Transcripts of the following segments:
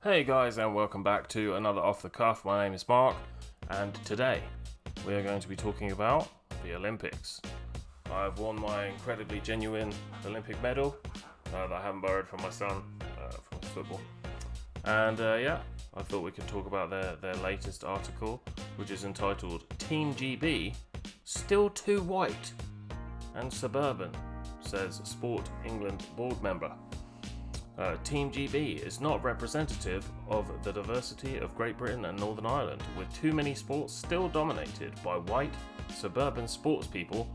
Hey guys, and welcome back to another Off the Cuff. My name is Mark, and today we are going to be talking about the Olympics. I've won my incredibly genuine Olympic medal that I haven't borrowed from my son from football. And I thought we could talk about their latest article, which is entitled Team GB Still Too White and Suburban, says Sport England board member. Team GB is not representative of the diversity of Great Britain and Northern Ireland, with too many sports still dominated by white, suburban sportspeople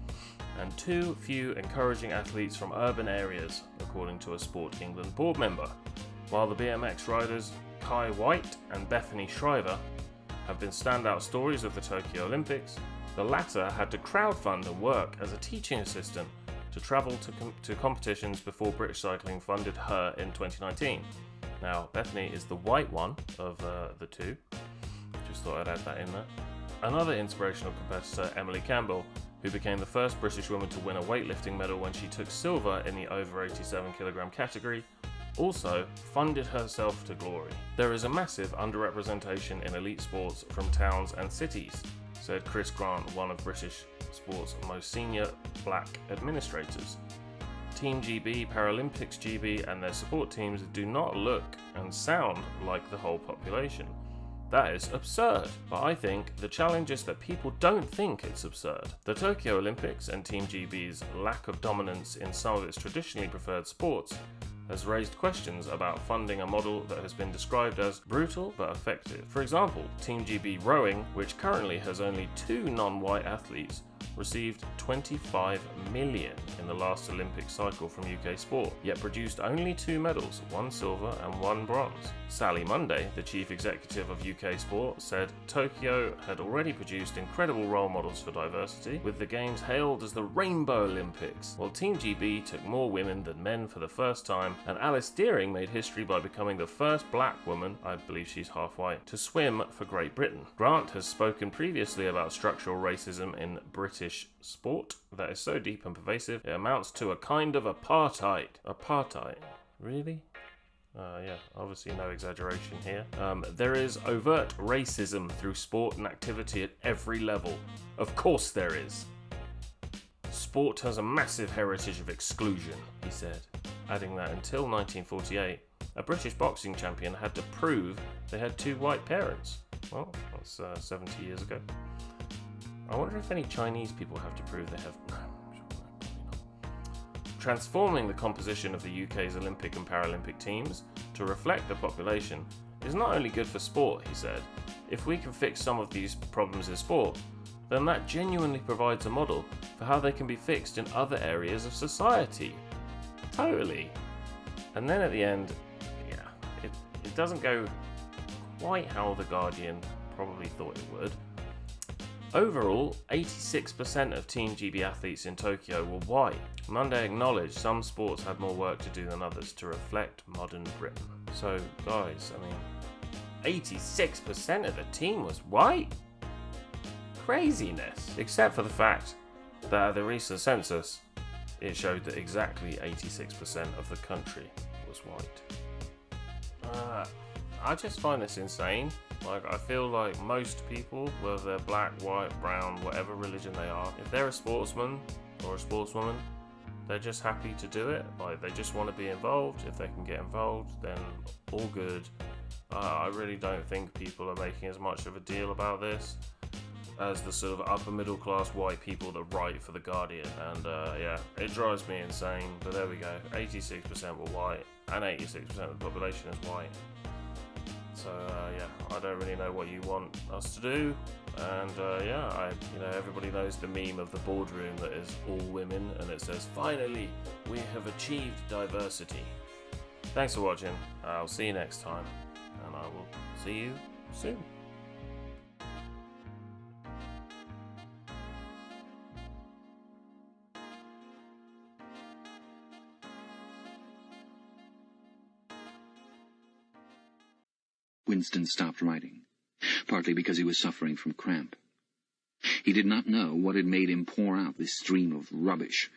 and too few encouraging athletes from urban areas, according to a Sport England board member. While the BMX riders Kai White and Bethany Shriver have been standout stories of the Tokyo Olympics, the latter had to crowdfund and work as a teaching assistant to travel to competitions before British Cycling funded her in 2019. Now, Bethany is the white one of the two. Just thought I'd add that in there. Another inspirational competitor, Emily Campbell, who became the first British woman to win a weightlifting medal when she took silver in the over 87 kilogram category, also funded herself to glory. There is a massive underrepresentation in elite sports from towns and cities, said Chris Grant, one of British sport's most senior black administrators. Team GB, Paralympics GB and their support teams do not look and sound like the whole population. That is absurd, but I think the challenge is that people don't think it's absurd. The Tokyo Olympics and Team GB's lack of dominance in some of its traditionally preferred sports has raised questions about funding a model that has been described as brutal but effective. For example, Team GB rowing, which currently has only 2 non-white athletes, received 25 million in the last Olympic cycle from UK Sport, yet produced only 2 medals, 1 silver and 1 bronze. Sally Munday, the chief executive of UK Sport, said Tokyo had already produced incredible role models for diversity, with the games hailed as the Rainbow Olympics, while Team GB took more women than men for the first time, and Alice Deering made history by becoming the first black woman, I believe she's half white, to swim for Great Britain. Grant has spoken previously about structural racism in British sport that is so deep and pervasive it amounts to a kind of apartheid. Apartheid? Really? Obviously no exaggeration here. There is overt racism through sport and activity at every level. Of course there is. Sport has a massive heritage of exclusion, he said, adding that until 1948, a British boxing champion had to prove they had 2 white parents. Well, that's 70 years ago. I wonder if any Chinese people have to prove they have... No, probably not. Transforming the composition of the UK's Olympic and Paralympic teams to reflect the population is not only good for sport, he said. If we can fix some of these problems in sport, then that genuinely provides a model for how they can be fixed in other areas of society. Totally. And then at the end, it doesn't go quite how The Guardian probably thought it would. Overall, 86% of Team GB athletes in Tokyo were white. Munday acknowledged some sports had more work to do than others to reflect modern Britain. So, guys, 86% of the team was white? Craziness. Except for the fact that at the recent census, it showed that exactly 86% of the country was white. I just find this insane. I feel like most people, whether they're black, white, brown, whatever religion they are, if they're a sportsman or a sportswoman, they're just happy to do it. They just want to be involved. If they can get involved, then all good. I really don't think people are making as much of a deal about this as the sort of upper middle class white people that write for The Guardian. And it drives me insane. But there we go. 86% were white, and 86% of the population is white. So I don't really know what you want us to do, and everybody knows the meme of the boardroom that is all women, and it says, "Finally, we have achieved diversity." Thanks for watching. I'll see you next time, and I will see you soon. Winston stopped writing, partly because he was suffering from cramp. He did not know what had made him pour out this stream of rubbish,